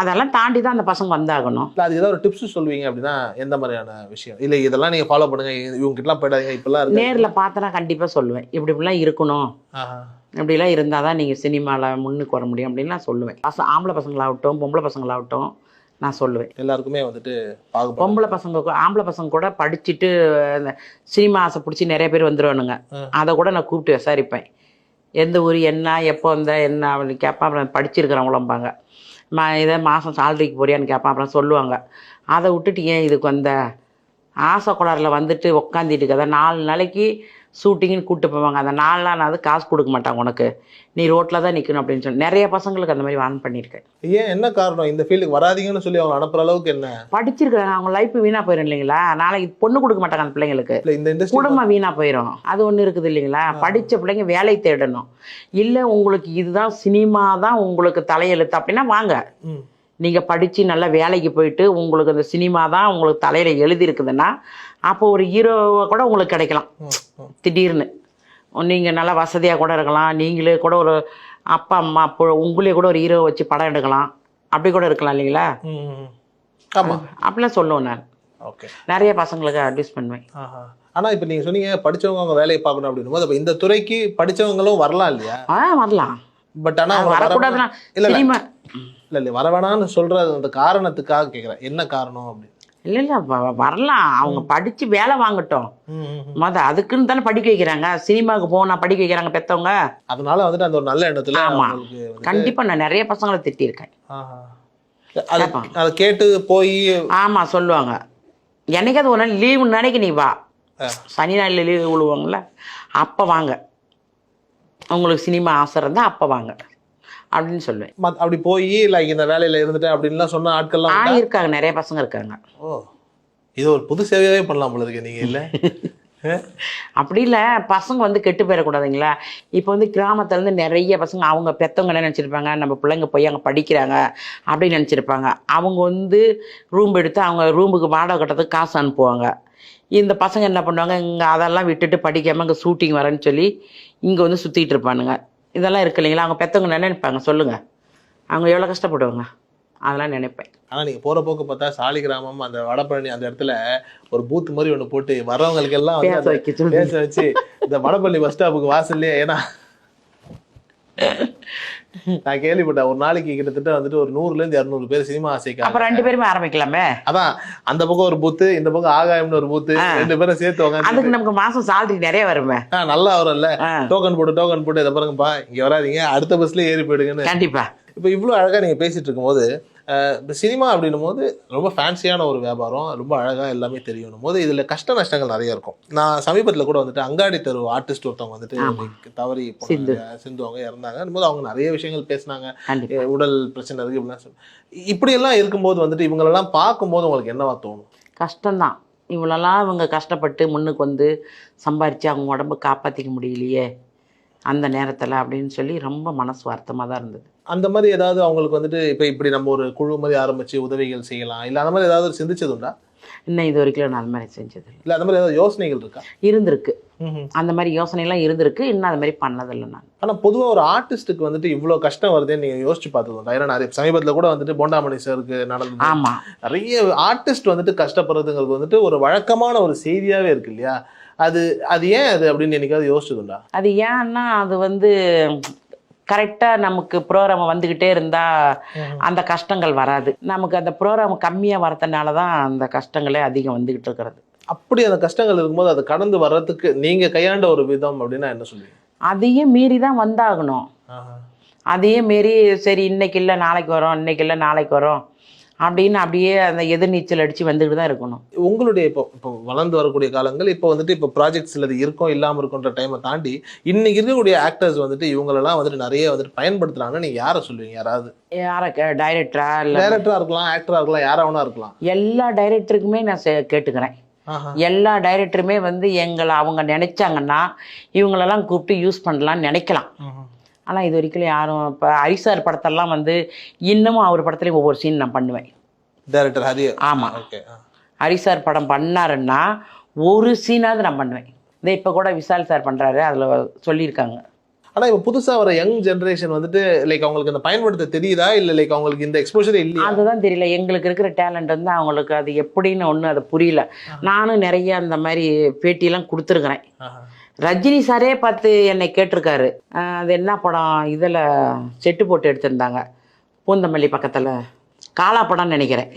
அதெல்லாம் தாண்டி தான் அந்த பசங்க வந்தாகணும். அதுக்கு ஏதாவது ஒரு டிப்ஸ் சொல்லுவீங்க அப்படின்னா எந்த மாதிரியான விஷயம்? இல்ல இதெல்லாம் நீங்க ஃபாலோ பண்ணுங்க, இவங்க கிட்டலாம் போயிடாதீங்க இப்பெல்லாம் இருக்கு. நேர்ல பார்த்தனா கண்டிப்பா சொல்லுவேன், இப்படிலாம் இருக்கணும், இப்படிலாம் இருந்தால் தான் நீங்கள் சினிமாவில் முன்னுக்கு வர முடியும் அப்படின்னு நான் சொல்லுவேன். ஆம்பளை பசங்களாகட்டும் பொம்பளை பசங்களாகட்டும் நான் சொல்லுவேன். எல்லாருக்குமே வந்துட்டு பொம்பளை பசங்க ஆம்பளை பசங்க கூட படிச்சுட்டு இந்த சினிமா ஆசை பிடிச்சி நிறைய பேர் வந்துடுவானுங்க. அதை கூட நான் கூப்பிட்டு விசாரிப்பேன், எந்த ஊர் என்ன எப்போ வந்த என்ன அப்படின்னு கேட்பேன். அப்புறம் படிச்சிருக்கிறவங்களம்பாங்க, இதை மாதம் சாலரிக்கு போறியான்னு கேட்பேன். அப்புறம் சொல்லுவாங்க, அதை விட்டுட்டு ஏன் இதுக்கு வந்த ஆசை குளாரில் வந்துட்டு உக்காந்துட்டு இருக்கதை 4 நாளைக்கு ஷூட்டிங்னு கூப்பிட்டு போவாங்க. அந்த 4 நாள் அது காசு கொடுக்க மாட்டாங்க உனக்கு, நீ ரோட்டில் தான் நிற்கணும் அப்படின்னு சொல்லி நிறைய பசங்களுக்கு அந்த மாதிரி வான் பண்ணியிருக்கேன். ஏன் என்ன காரணம் இந்த ஃபீல்டுக்கு வராதீங்கன்னு சொல்லி அவங்க அனுப்புற அளவுக்கு என்ன? படிச்சிருக்காங்க, அவங்க லைஃப் வீணாக போயிடும் இல்லைங்களா, நாளைக்கு பொண்ணு கொடுக்க மாட்டாங்க அந்த பிள்ளைங்களுக்கு, இந்த இண்டஸ்ட்ரி குடும்பம் வீணாக போயிடும். அது ஒன்று இருக்குது இல்லைங்களா. படித்த பிள்ளைங்க வேலை தேடணும். இல்லை உங்களுக்கு இதுதான் சினிமா தான் உங்களுக்கு தலையெழுத்து அப்படின்னா வாங்க, நீங்கள் படித்து நல்லா வேலைக்கு போயிட்டு உங்களுக்கு அந்த சினிமா தான் உங்களுக்கு தலையில் எழுதியிருக்குதுன்னா அப்போ ஒரு ஹீரோவை கூட உங்களுக்கு கிடைக்கலாம். திடீர்னு நீங்கள் நல்லா வசதியாக கூட இருக்கலாம், நீங்களே கூட ஒரு அப்பா அம்மா அப்போ உங்களே கூட ஒரு ஹீரோவை வச்சு படம் எடுக்கலாம், அப்படி கூட இருக்கலாம் இல்லைங்களா. அப்படிலாம் சொல்லுவேன் நான். ஓகே, நிறைய பசங்களுக்கு அட்வைஸ் பண்ணுவேன். ஆனால் இப்போ நீங்கள் சொன்னீங்க படித்தவங்க அவங்க வேலையை பார்க்கணும் அப்படின்னு போது, அப்போ இந்த துறைக்கு படித்தவங்களும் வரலாம் இல்லையா? வரலாம், பட் ஆனால் வரக்கூடாதுன்னா இல்லை இல்லை வர வேணான்னு சொல்கிறது அந்த காரணத்துக்காக கேட்குறேன், என்ன காரணம் அப்படின்னு. இல்லை வரலாம், அவங்க படித்து வேலை வாங்கட்டும். அதுக்குன்னு தானே படிக்க வைக்கிறாங்க, சினிமாவுக்கு போனால் படிக்க வைக்கிறாங்க பெற்றவங்க. அதனால வந்துட்டு அந்த ஒரு நல்ல எண்ணத்தில். ஆமாம், கண்டிப்பாக நான் நிறைய பசங்களை திட்டியிருக்கேன். அதை கேட்டு போய் ஆமாம் சொல்லுவாங்க, என்னைக்காவது ஒரு நாள் லீவு நாளைக்கு நீ வா, சனி நாளில் லீவு விழுவாங்கள அப்போ வாங்க, உங்களுக்கு சினிமா ஆசை இருந்தால் அப்போ வாங்க அப்படின்னு சொல்லுவேன். அப்படி போய் லைக் இந்த வேலையில் இருந்துட்டேன் அப்படின்லாம் சொன்ன ஆட்கள்லாம் இருக்காங்க, நிறைய பசங்க இருக்காங்க. ஓ, இது ஒரு புது சேவையாகவே பண்ணலாம் போல இருக்கு நீங்கள். இல்லை அப்படி இல்லை, பசங்க வந்து கெட்டு போயிடக்கூடாதுங்களா. இப்போ வந்து கிராமத்துலேருந்து நிறைய பசங்க அவங்க பெற்றவங்க என்ன நினச்சிருப்பாங்க, நம்ம பிள்ளைங்க போய் அங்கே படிக்கிறாங்க அப்படின்னு நினச்சிருப்பாங்க. அவங்க வந்து ரூம் எடுத்து அவங்க ரூமுக்கு வாடகை கட்டுறதுக்கு காசு அனுப்புவாங்க. இந்த பசங்க என்ன பண்ணுவாங்க, இங்கே அதெல்லாம் விட்டுட்டு படிக்காமல் இங்கே ஷூட்டிங் வரேன்னு சொல்லி இங்கே வந்து சுற்றிட்டு இருப்பானுங்க. இதெல்லாம் இருக்கு இல்லைங்களா. அவங்க பெற்றவங்க என்ன நினைப்பாங்க சொல்லுங்கள், அவங்க எவ்வளோ கஷ்டப்படுவாங்க, அதெல்லாம் நினைப்பேன். ஆனால் நீங்கள் போகிற போக்கு பார்த்தா சாலி கிராமம் அந்த வடபழனி அந்த இடத்துல ஒரு பூத் மாதிரி ஒன்று போட்டு வரவங்களுக்கு எல்லாம் பேச வச்சு இந்த வடபழனி பஸ் ஸ்டாப்புக்கு வாசல்லையே, ஏன்னா நான் கேள்விப்பட்டேன் ஒரு நாளைக்கு கிட்டத்தட்ட வந்துட்டு ஒரு 100லேருந்து 200 பேர் சினிமா ஆசைக்காக. அப்ப 2 பேருமே ஆரம்பிக்கலாமே. அதான் அந்த பக்கம் ஒரு பூத்து, இந்த பக்கம் ஆகாயம்னு ஒரு பூத்து, 2 பேரும் சேர்த்து வாங்க. அதுக்கு நமக்கு மாசம் சாலரி நிறைய வருமே. நல்லா வரும்ல. டோக்கன் போட்டு இதை பாருங்கப்பா இங்க வராதிங்க, அடுத்த பஸ்ல ஏறி போயிடுங்கன்னு. கண்டிப்பா. இப்போ இவ்வளோ அழகா நீங்க பேசிட்டு இருக்கும்போது இந்த சினிமா அப்படின்னும் போது ரொம்ப ஃபேன்சியான ஒரு வியாபாரம், ரொம்ப அழகாக எல்லாமே தெரியணும் போது இதில் கஷ்ட நஷ்டங்கள் நிறைய இருக்கும். நான் சமீபத்தில் கூட வந்துட்டு அங்காடி தெரு ஆர்டிஸ்ட் ஒருத்தவங்க வந்துட்டு தவறி சிந்து அவங்க இறந்தாங்க போது அவங்க நிறைய விஷயங்கள் பேசினாங்க, உடல் பிரச்சனை இருக்குது இப்படிலாம் சொல்லி. இப்படியெல்லாம் இருக்கும்போது வந்துட்டு இவங்களெல்லாம் பார்க்கும்போது உங்களுக்கு என்னவா தோணும்? கஷ்டம்தான், இவ்வளோலாம் இவங்க கஷ்டப்பட்டு முன்னுக்கு வந்து சம்பாரித்து அவங்க உடம்பு காப்பாற்றிக்க முடியலையே அந்த நேரத்தில் அப்படின்னு சொல்லி ரொம்ப மனசு வருத்தமாக தான் இருந்தது. அந்த மாதிரி ஏதாவது அவங்களுக்கு வந்துட்டு இப்போ இப்படி நம்ம ஒரு குழு மாதிரி ஆரம்பித்து உதவிகள் செய்யலாம், இல்லை அந்த மாதிரி ஏதாவது சிந்திச்சது உண்டா? இன்னும் இது வரைக்கும் நான் அந்த மாதிரி செஞ்சது இல்லை. அந்த மாதிரி ஏதாவது யோசனைகள் இருக்கா? இருந்திருக்கு, அந்த மாதிரி யோசனைலாம் இருந்திருக்கு, இன்னும் அது மாதிரி பண்ணதில்லை நான். ஆனால் பொதுவாக ஒரு ஆர்டிஸ்ட்டுக்கு வந்துட்டு இவ்வளோ கஷ்டம் வருதுன்னு நீங்கள் யோசிச்சு பார்த்தது உண்டா? ஏன்னா நிறைய சமீபத்தில் கூட வந்துட்டு போண்டாமணி சாருக்கு நடந்தது. ஆமாம், நிறைய ஆர்டிஸ்ட் வந்துட்டு கஷ்டப்படுறதுங்கிறது வந்துட்டு ஒரு வழக்கமான ஒரு செய்தியாகவே இருக்கு இல்லையா? அது ஏன் அது அப்படின்னு என்னைக்காவது யோசிச்சதுண்டா? அது ஏன்னா அது வந்து கரெக்டாக நமக்கு ப்ரோக்ராம் வந்துக்கிட்டே இருந்தால் அந்த கஷ்டங்கள் வராது. நமக்கு அந்த ப்ரோக்ராம் கம்மியாக வரதுனால தான் அந்த கஷ்டங்களே அதிகம் வந்துக்கிட்டு இருக்கிறது. அப்படி அந்த கஷ்டங்கள் இருக்கும்போது அதை கடந்து வர்றதுக்கு நீங்கள் கையாண்ட ஒரு விதம் அப்படின்னா என்ன சொல்லுவீங்க? அதையும் மீறி தான் வந்தாகணும். அதையும் மீறி சரி இன்னைக்கு இல்லை நாளைக்கு வரோம், இன்னைக்கு இல்லை நாளைக்கு வரோம் அப்படின்னு அப்படியே அந்த எதிர்நீச்சல் அடித்து வந்துக்கிட்டு தான் இருக்கணும். உங்களுடைய இப்போ வளர்ந்து வரக்கூடிய காலங்கள் இப்போ வந்துட்டு இப்போ ப்ராஜெக்ட்ஸ் இல்லை இருக்கும் இல்லாமல் இருக்குன்ற டைமை தாண்டி இன்னைக்கு இருக்கக்கூடிய ஆக்டர்ஸ் வந்துட்டு இவங்களெல்லாம் வந்துட்டு நிறைய வந்துட்டு பயன்படுத்துகிறாங்கன்னு நீங்கள் யாரை சொல்லுவீங்க? யாரை? டைரக்டராக இருக்கலாம், ஆக்டராக இருக்கலாம், யாராவனா இருக்கலாம். எல்லா டைரக்டருக்குமே நான் கேட்டுக்கிறேன். எல்லா டைரக்டருமே வந்து எங்களை அவங்க நினைச்சாங்கன்னா இவங்களெல்லாம் கூப்பிட்டு யூஸ் பண்ணலான்னு நினைக்கலாம். ஆனால் இது வரைக்கும் யாரும் இப்போ ஹரிசார் படத்தெல்லாம் வந்து இன்னமும் அவர் படத்துலேயும் ஒவ்வொரு சீன் நான் பண்ணுவேன். டைரக்டர் ஹரி. ஆமாம், ஹரிசார் படம் பண்ணாருன்னா ஒரு சீனாவது நான் பண்ணுவேன். இதே இப்போ கூட விஷால் சார் பண்ணுறாரு, அதில் சொல்லியிருக்காங்க. ஆனா இப்போ புதுசா வர யங் ஜெனரேஷன் வந்துட்டு லைக் அவங்களுக்கு இந்த பயன்படுத்த தெரியுதா இல்ல லைக் அவங்களுக்கு இந்த எக்ஸ்போஷரே இல்லையா? அதுதான் தெரியல. எங்களுக்கு இருக்கிற டேலண்ட் வந்து அவங்களுக்கு அது எப்படின்னு ஒன்றும் அது புரியல. நானும் நிறைய அந்த மாதிரி பேட்டியெல்லாம் கொடுத்துருக்குறேன். ரஜினி சாரே பார்த்து என்னை கேட்டிருக்காரு. அது என்ன படம், இதில் செட்டு போட்டு எடுத்திருந்தாங்க பூந்தமல்லி பக்கத்தில், காலா படம்னு நினைக்கிறேன்.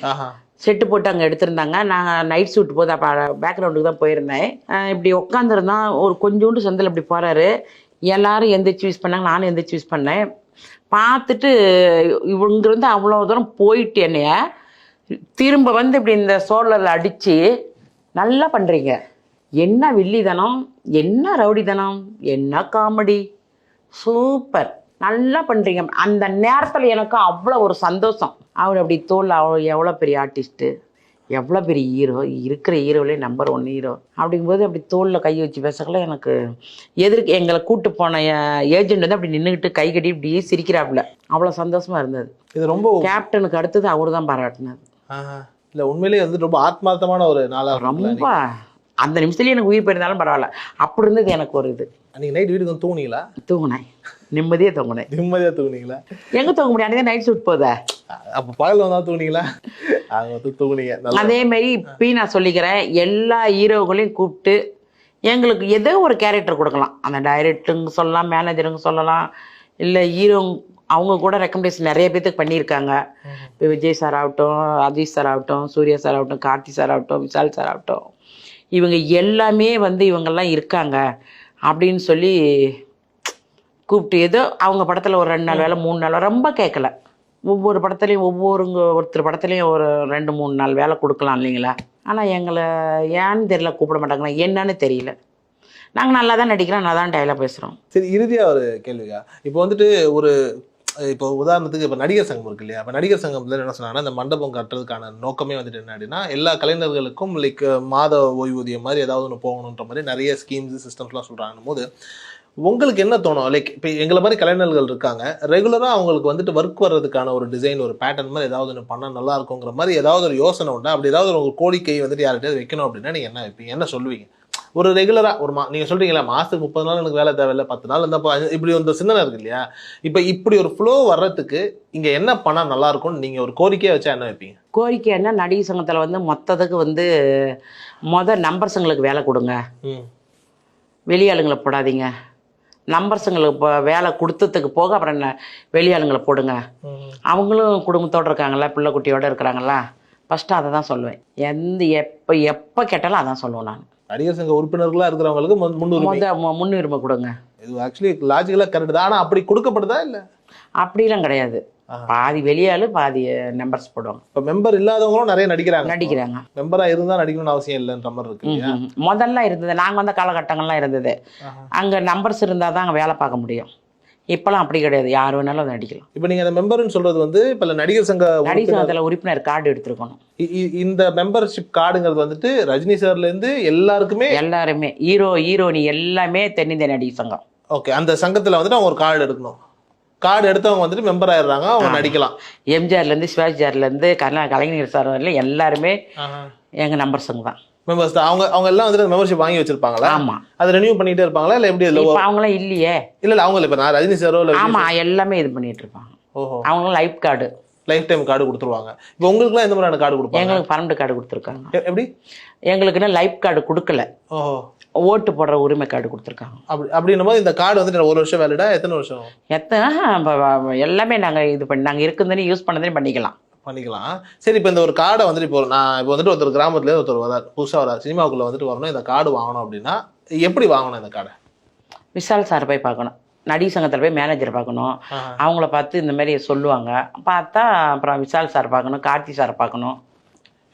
செட்டு போட்டு அங்கே எடுத்திருந்தாங்க. நாங்கள் நைட் ஷூட் போது அப்போ பேக்ரவுண்டுக்கு தான் போயிருந்தேன். இப்படி உட்காந்துருந்தான், ஒரு கொஞ்சோண்டு சந்தில் இப்படி போகிறாரு. எல்லாரும் எந்திரிச்சு யூஸ் பண்ணாங்க, நானும் எந்திரிச்சு யூஸ் பண்ணேன். பார்த்துட்டு இவங்க வந்து அவ்வளோ தூரம் போயிட்டு என்னைய திரும்ப வந்து இப்படி இந்த சோழரில் அடித்து, நல்லா பண்ணுறீங்க, என்ன வில்லிதனம், என்ன ரவுடிதனம், என்ன காமெடி, சூப்பர், நல்லா பண்ணுறீங்க. அந்த நேரத்தில் எனக்கு அவ்வளோ ஒரு சந்தோஷம். அவர் அப்படி தோல், அவ்வளோ எவ்வளோ பெரிய ஆர்டிஸ்ட்டு, எவ்வளோ பெரிய ஹீரோ, இருக்கிற ஹீரோவிலே நம்பர் 1 ஹீரோ. அப்படிங்கும்போது அப்படி தோளில் கை வச்சு பேசக்கல எனக்கு எதிர்க்கு எங்களை கூட்டு போன ஏஜென்ட் வந்து அப்படி நின்றுக்கிட்டு கை கட்டி இப்படி சிரிக்கிறாப்புல. அவ்வளோ சந்தோஷமாக இருந்தது. இது ரொம்ப கேப்டனுக்கு அடுத்தது அவரு தான் பாராட்டினது. இல்லை உண்மையிலேயே வந்து ரொம்ப ஆத்மார்த்தமான ஒரு நாளாக, ரொம்ப அந்த நிமிஷத்துலேயே எனக்கு உயிர் போயிருந்தாலும் பரவாயில்ல, அப்படி இருந்தது எனக்கு ஒரு இது. அன்றைக்கி நைட் வீட்டுக்கு வந்து தூங்குனீங்களா? தூங்குனேன், நிம்மதியாக தூங்குனேன். நிம்மதியாக தூங்குனீங்களா? எங்கே தூங்க முடியும், அன்றைக்கி நைட் ஷூட் போதா? அப்போ பகலில் வந்தால் தூங்குனீங்களா? அங்கே வந்து தூங்குனீங்க. அதேமாரி இப்பயும் நான் சொல்லிக்கிறேன், எல்லா ஹீரோக்களையும் கூப்பிட்டு எங்களுக்கு ஏதோ ஒரு கேரக்டர் கொடுக்கலாம். அந்த டைரக்டருங்க சொல்லலாம், மேனேஜருங்க சொல்லலாம், இல்லை ஹீரோ அவங்க கூட ரெக்கமெண்டேஷன் நிறைய பேர்த்துக்கு பண்ணியிருக்காங்க. இப்போ விஜய் சார் ஆகட்டும், அஜித் சார் ஆகட்டும், சூர்யா சார் ஆகட்டும், கார்த்தி சார் ஆகட்டும், விஷால் சார் ஆகட்டும், இவங்க எல்லாமே வந்து இவங்கெல்லாம் இருக்காங்க அப்படின்னு சொல்லி கூப்பிட்டு ஏதோ அவங்க படத்தில் ஒரு 2 நாள் வேலை 3 நாள் வேலை ரொம்ப கேட்கல. ஒவ்வொரு படத்துலையும் ஒருத்தர் படத்துலையும் ஒரு 2-3 நாள் வேலை கொடுக்கலாம் இல்லைங்களா? ஆனால் எங்களை ஏன்னு தெரியல கூப்பிட மாட்டாங்கன்னா, என்னன்னு தெரியல. நாங்கள் நல்லா தான் நடிக்கிறோம், நல்லா தான் டைலாக் பேசுகிறோம். சரி, இறுதியாக ஒரு கேள்விக்கா. இப்போ வந்துட்டு இப்போ உதாரணத்துக்கு இப்போ நடிகர் சங்கம் இருக்கு இல்லையா? இப்போ நடிகர் சங்கத்தில் என்ன சொன்னாங்கன்னா, இந்த மண்டபம் கட்டுறதுக்கான நோக்கமே வந்துட்டு என்ன அப்படின்னா, எல்லா கலைஞர்களுக்கும் லைக் மாத ஓய்வூதியம் மாதிரி ஏதாவது ஒன்று போகணுன்ற மாதிரி நிறைய ஸ்கீம்ஸ் சிஸ்டம்ஸ்லாம் சொல்கிறாங்கன்னும் போது உங்களுக்கு என்ன தோணும்? லைக் இப்போ எங்களை மாதிரி கலைஞர்கள் இருக்காங்க, ரெகுலராக அவங்களுக்கு வந்துட்டு ஒர்க் வர்றதுக்கான ஒரு டிசைன், ஒரு பேட்டர்ன் மாதிரி ஏதாவது ஒன்று பண்ணால் நல்லா இருக்குங்கிற மாதிரி ஏதாவது ஒரு யோசனை உண்டா? அப்படி ஏதாவது ஒரு கோரிக்கை வந்துட்டு யார்கிட்டயாவது வைக்கணும் அப்படின்னா நீங்கள் என்ன வைப்பீங்க, என்ன சொல்லுவீங்க? ஒரு ரெகுலராக ஒரு நீங்கள் சொல்கிறீங்களா மாதத்துக்கு 30 நாள் எனக்கு வேலை தேவையில்லை, 10 நாள் இருந்தப்போ இப்படி ஒரு சிந்தனை இருக்கு இல்லையா? இப்போ இப்படி ஒரு ஃப்ளோ வர்றதுக்கு இங்கே என்ன பண்ணால் நல்லாயிருக்கும்னு நீங்கள் ஒரு கோரிக்கையை வச்சா என்ன வைப்பீங்க? கோரிக்கை என்ன, நடிகர் சங்கத்தில் வந்து மொத்தத்துக்கு வந்து நம்பர்ஸுங்களுக்கு வேலை கொடுங்க, வெளியாளுங்களை போடாதீங்க. நம்பர்ஸுங்களுக்கு இப்போ வேலை கொடுத்ததுக்கு போக அப்புறம் என்ன வெளியாளுங்களை போடுங்க. அவங்களும் குடும்பத்தோடு இருக்காங்களா, பிள்ளை குட்டியோடு இருக்கிறாங்களா, ஃபஸ்ட்டு அதை தான் சொல்லுவேன். எப்போ கேட்டாலும் அதான் சொல்லுவேன் நான். நடிகர் சங்க உறுப்பினர்களாக இருக்கிறவங்களுக்கு முன்னுரிமை கொடுங்க. இது ஆக்சுவலி லாஜிக்கலாக கரெக்ட் தான். ஆனால் அப்படி கொடுக்கப்படுதா இல்லை? அப்படிலாம் கிடையாது. பாதி வெளியாளு பாதி நம்பர்ஸ் போடுவாங்க. இப்போ மெம்பர் இல்லாதவங்களும் நிறைய நடிக்கிறாங்க. மெம்பராக இருந்தால் நடிக்கணும்னு அவசியம் இல்லைன்ற மாதிரி இருக்கு. முதல்ல இருந்தது, நாங்கள் வந்த காலகட்டங்கள்லாம் இருந்தது, அங்கே நம்பர்ஸ் இருந்தால் தான் அங்கே வேலை பார்க்க முடியும். இப்போலாம் அப்படி கிடையாது, யார் வேணாலும் அதை நடிக்கலாம். இப்போ நீங்கள் அந்த மெம்பர்னு சொல்கிறது வந்து இப்போ நடிகர் சங்கத்தில் உறுப்பினர் கார்டு எடுத்துருக்கணும். இந்த மெம்பர்ஷிப் கார்டுங்கிறது வந்துட்டு ரஜினி சார்லேருந்து எல்லாருமே ஹீரோனி எல்லாமே தென்னிந்திய நடிகர் சங்கம். ஓகே, அந்த சங்கத்தில் வந்துட்டு அவங்க ஒரு கார்டு எடுக்கணும். கார்டு எடுத்தவங்க வந்துட்டு மெம்பர் ஆயிடுறாங்க, அவங்க நடிக்கலாம். எம்ஜிஆர்லேருந்து சிவாஜிஆர்லேருந்து கலைஞர் சார் வரல எல்லாருமே எங்கள் நம்பர் சங்கம் தான் மெம்பர்ஸ் தான். அவங்க எல்லாம் வந்துட்டு மெம்பர்ஷிப் வாங்கி வச்சிருப்பாங்களா? ஆமாம். அதை ரெனியூ பண்ணிட்டே இருப்பாங்களா இல்லை எப்படி? அவங்களாம் இல்லையே. இல்லை அவங்க இப்போ நான் ரஜினி சாரோ இல்லை. ஆமாம், எல்லாமே இது பண்ணிட்டு இருப்பாங்க. ஓஹோ. அவங்களும் லைஃப் டைம் கார்டு கொடுத்துருவாங்க. இப்போ உங்களுக்குலாம் எந்த மாதிரியான கார்டு கொடுப்பாங்க? எங்களுக்கு பர்மனெண்ட் கார்டு கொடுத்துருக்காங்க. எப்படி? எங்களுக்குன்னா லைஃப் கார்டு கொடுக்கல. ஓஹோ. ஓட்டு போடுற உரிமை கார்டு கொடுத்துருக்காங்க. அப்படின்னும் போது இந்த கார்டு வந்துட்டு 1 வருஷம் வேலிடா? எத்தனை வருஷம்? எல்லாமே நாங்கள் நாங்கள் இருக்குதுன்னு யூஸ் பண்ணதுன்னு பண்ணிக்கலாம். சரி, இப்போ இந்த ஒரு கார்டை வந்துட்டு இப்போ வந்துட்டு ஒருத்தர் கிராமத்துலேயே ஒருத்தர் வரார், புதுசாக வரார், சினிமாவுக்குள்ளே வந்துட்டு வரணும், இந்த கார்டு வாங்கணும் அப்படின்னா எப்படி வாங்கணும் இந்த கார்டை? விஷால் சார் போய் பார்க்கணும், நடிகர் சங்கத்தில் போய் மேனேஜர் பார்க்கணும். அவங்கள பார்த்து இந்த மாதிரி சொல்லுவாங்க, பார்த்தா அப்புறம் விஷால் சார் பார்க்கணும், கார்த்தி சார் பார்க்கணும்.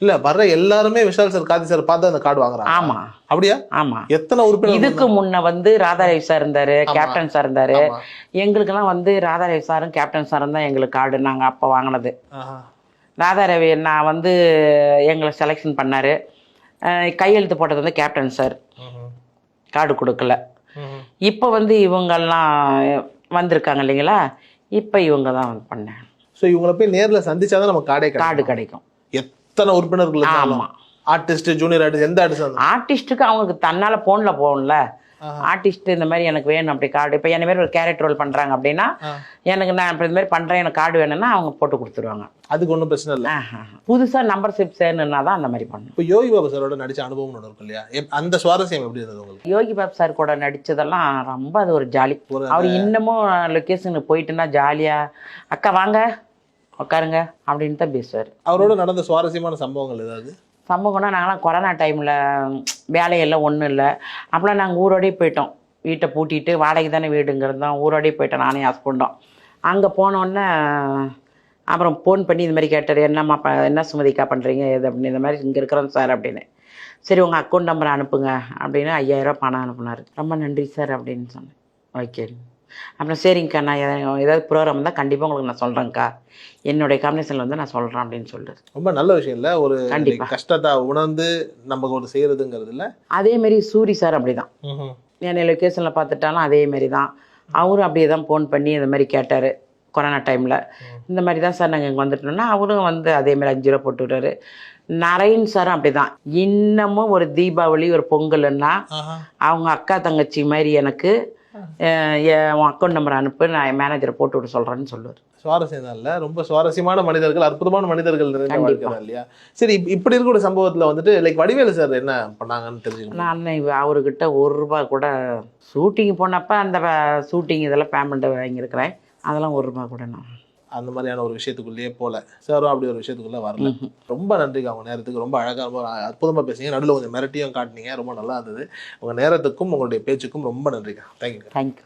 இல்ல வர்ற எல்லாருமே விஷால் சார், கார்த்தி சார் பார்த்து அந்த கார்டு வாங்குறாங்க. ஆமா. அப்படியா? ஆமா. எத்தனை உறுப்பினர்? இதுக்கு முன்ன வந்து ராதாரவி சார் இருந்தாரு, கேப்டன் சார் இருந்தாரு. எங்களுக்கெல்லாம் வந்து ராதாரவி சாரும் கேப்டன் சாரும் தான் எங்களுக்கு கார்டு நாங்கள் அப்போ வாங்கினது. ராதாரவி நான் வந்து எங்களை செலெக்ஷன் பண்ணாரு, கையெழுத்து போட்டது வந்து கேப்டன் சார், கார்டு கொடுக்கல. இப்போ வந்து இவங்கெல்லாம் வந்திருக்காங்க இல்லைங்களா, இப்போ இவங்க தான் பண்ணேன். ஸோ இவங்களை போய் நேரில் சந்திச்சாதான் நமக்கு கார்டு கிடைக்கும். கிடைக்கும். எத்தனை உறுப்பினர்கள்? ஆமாம். ஆர்டிஸ்ட் ஜூனியர் ஆர்டிஸ்ட் எந்த ஆர்டிஸ்ட்? ஆர்டிஸ்ட்டுக்கு அவங்களுக்கு தன்னால் ஃபோனில் போகணும்ல. ஆர்டிஸ்ட் இந்த மாதிரி எனக்கு வேணும் அப்படி கார்டு, இப்போ என்ன மாதிரி ஒரு கேரக்டர் ரோல் பண்ணுறாங்க அப்படின்னா எனக்கு நான் இப்போ இந்த மாதிரி பண்ணுறேன் எனக்கு கார்டு வேணும்னா அவங்க போட்டு கொடுத்துருவாங்க. அதுக்கு ஒன்றும் பிரச்சனை இல்லை. புதுசாக நம்பர் ஷிப் சேரணுன்னா தான் அந்த மாதிரி பண்ணணும். இப்போ யோகி பாபு சாரோட நடிச்ச அனுபவம் ஒன்று இருக்கும் இல்லையா, அந்த சுவாரஸ்யம் எப்படி இருந்தது உங்களுக்கு? யோகி பாபு சார் கூட நடித்ததெல்லாம் ரொம்ப அது ஒரு ஜாலி. அவர் இன்னமும் லொக்கேஷனுக்கு போயிட்டுன்னா ஜாலியாக அக்கா வாங்க உட்காருங்க அப்படின்னு தான் பேசுவார். அவரோட நடந்த சுவாரஸ்யமான சம்பவங்கள் ஏதாவது? சமூகம்னா நாங்களாம் கொரோனா டைமில் வேலையெல்லாம் ஒன்றும் இல்லை, அப்போலாம் நாங்கள் ஊரோடயே போயிட்டோம். வீட்டை பூட்டிட்டு வாடகை தானே வீடுங்கிறது தான், ஊரோடயே போயிட்டோம் நானே ஹஸ்பண்டும். அங்கே போனோடனே அப்புறம் ஃபோன் பண்ணி இது மாதிரி கேட்டார், என்னம்மா என்ன சுமதிக்கா பண்ணுறீங்க எது அப்படின்னு. இந்த மாதிரி இங்கே இருக்கிறோம் சார் அப்படின்னு. சரி உங்கள் அக்கௌண்ட் நம்பரை அனுப்புங்க அப்படின்னு 5000 பணம் அனுப்புனார். ரொம்ப நன்றி சார் அப்படின்னு சொன்னேன். ஓகே அப்புறம் சரிங்கக்கா நான் ஏதாவது ப்ரோக்ராம் தான் கண்டிப்பாக உங்களுக்கு நான் சொல்கிறேங்க்கா, என்னுடைய காம்பினேஷனில் வந்து நான் சொல்கிறேன் அப்படின்னு சொல்லிட்டு. ரொம்ப நல்ல விஷயம் இல்லை, ஒரு கஷ்டத்தை உணர்ந்து நம்ம ஒரு செய்கிறதுங்கிறது இல்லை. அதேமாரி சூரி சார் அப்படி தான் என்னை லொக்கேஷனில் பார்த்துட்டாலும் அதேமாரி தான் அவரும் அப்படியே தான் ஃபோன் பண்ணி இந்த மாதிரி கேட்டார். கொரோனா டைமில் இந்த மாதிரி தான் சார் நாங்கள் இங்கே வந்துட்டோம்னா அவரும் வந்து அதேமாதிரி 5 ரூபா போட்டு விட்டாரு. நரேன் சாரும் அப்படி தான். இன்னமும் ஒரு தீபாவளி ஒரு பொங்கல்னா அவங்க அக்கா தங்கச்சி மாதிரி எனக்கு உன் அக்கௌண்ட் நம்பர் அனுப்பு, நான் என் மேனேஜரை போட்டு விட சொல்கிறேன்னு சொல்லுவார். சுவாரஸ்யம் தான் இல்லை, ரொம்ப சுவாரஸ்யமான மனிதர்கள், அற்புதமான மனிதர்கள் நிறைய வாழ்க்கை இல்லையா. சரி இப்படி இருக்கக்கூடிய சம்பவத்தில் வந்துட்டு லைக் வடிவேலு சார் என்ன பண்ணாங்கன்னு தெரிஞ்சுக்கணும். நான் அவர்கிட்ட 1 ரூபா கூட ஷூட்டிங் போனப்போ அந்த ஷூட்டிங் இதெல்லாம் பேமெண்ட்டை வாங்கியிருக்கிறேன், அதெல்லாம் 1 ரூபா கூட நான் அந்த மாதிரியான ஒரு விஷயத்துக்குள்ளேயே போல சாரும் அப்படி ஒரு விஷயத்துக்குள்ளே வரல. ரொம்ப நன்றிங்க அவங்க நேரத்துக்கு, ரொம்ப அழகாக ரொம்ப அற்புதமாக பேசுங்க, நடுவில் கொஞ்சம் மிரட்டியும் காட்டினீங்க, ரொம்ப நல்லா இருந்தது. உங்கள் நேரத்துக்கும் உங்களுடைய பேச்சுக்கும் ரொம்ப நன்றிங்க. தேங்க்யூ.